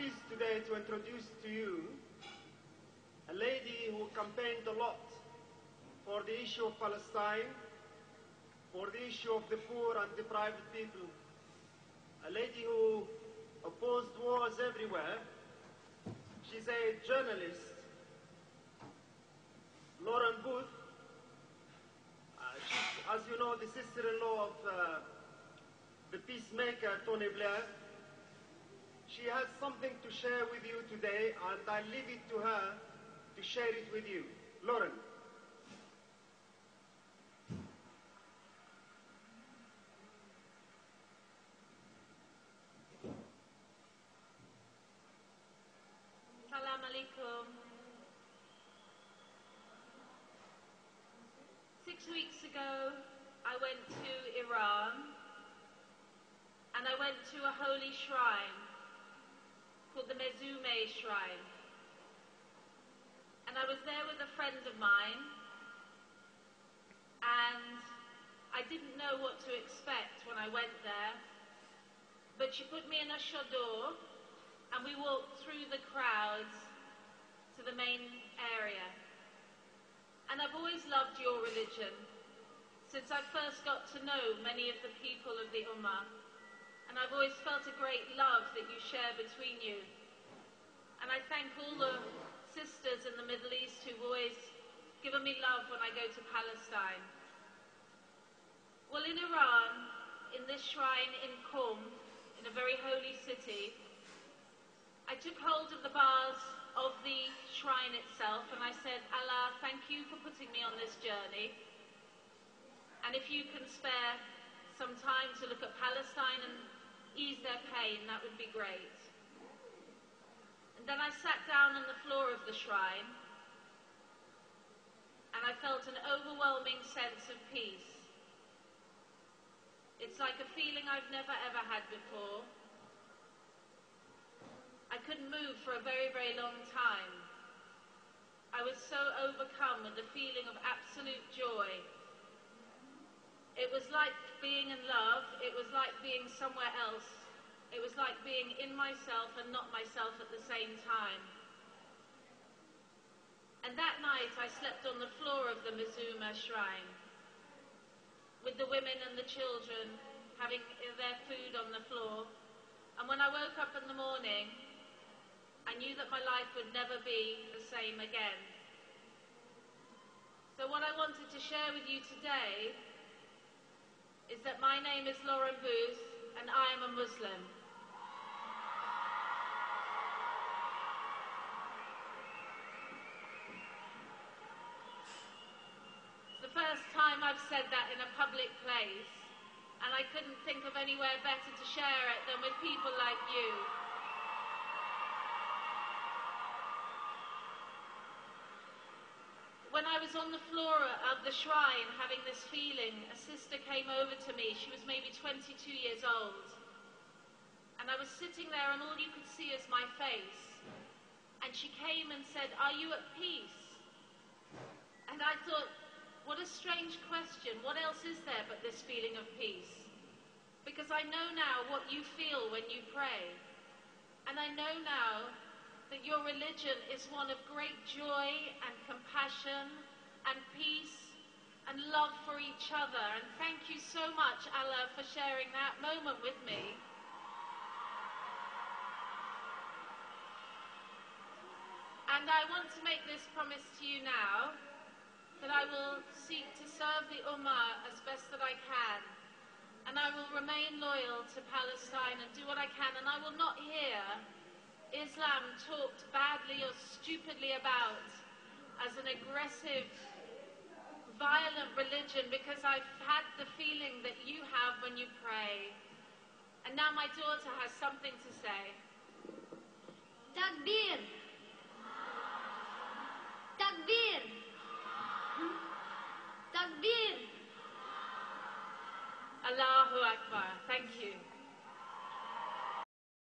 pleased today to introduce to you a lady who campaigned a lot for the issue of Palestine, for the issue of the poor and deprived people, a lady who opposed wars everywhere. She's a journalist, Lauren Booth. She's, as you know, the sister-in-law of the peacemaker, Tony Blair. She has something to share with you today, and I leave it to her to share it with you. Lauren. Assalamu alaikum. 6 weeks ago, I went to Iran, and I went to a holy shrine called the Mezume Shrine. And I was there with a friend of mine, and I didn't know what to expect when I went there, but she put me in a chador, and we walked through the crowds to the main area. And I've always loved your religion, since I first got to know many of the people of the Ummah. And I've always felt a great love that you share between you. And I thank all the sisters in the Middle East who've always given me love when I go to Palestine. Well, in Iran, in this shrine in Qom, in a very holy city, I took hold of the bars of the shrine itself and I said, Allah, thank you for putting me on this journey. And if you can spare some time to look at Palestine and ease their pain, that would be great. And then I sat down on the floor of the shrine and I felt an overwhelming sense of peace. It's like a feeling I've never ever had before. I couldn't move for a very, very long time. I was so overcome with the feeling of absolute joy. It was like being in love. It was like being somewhere else. It was like being in myself and not myself at the same time. And that night I slept on the floor of the Mezume Shrine, with the women and the children having their food on the floor. And when I woke up in the morning, I knew that my life would never be the same again. So what I wanted to share with you today is that my name is Lauren Booth and I am a Muslim. It's the first time I've said that in a public place, and I couldn't think of anywhere better to share it than with people like you. When I was on the floor of the shrine having this feeling, a sister came over to me. She was maybe 22 years old. And I was sitting there and all you could see is my face. And she came and said, "Are you at peace?" And I thought, what a strange question. What else is there but this feeling of peace? Because I know now what you feel when you pray. And I know now that your religion is one of great joy and compassion and peace and love for each other. And thank you so much, Allah, for sharing that moment with me. And I want to make this promise to you now, that I will seek to serve the Ummah as best that I can. And I will remain loyal to Palestine and do what I can. And I will not hear Islam talked badly or stupidly about as an aggressive, violent religion, because I've had the feeling that you have when you pray. And now my daughter has something to say. Takbir! Takbir! Takbir! Allahu Akbar. Thank you.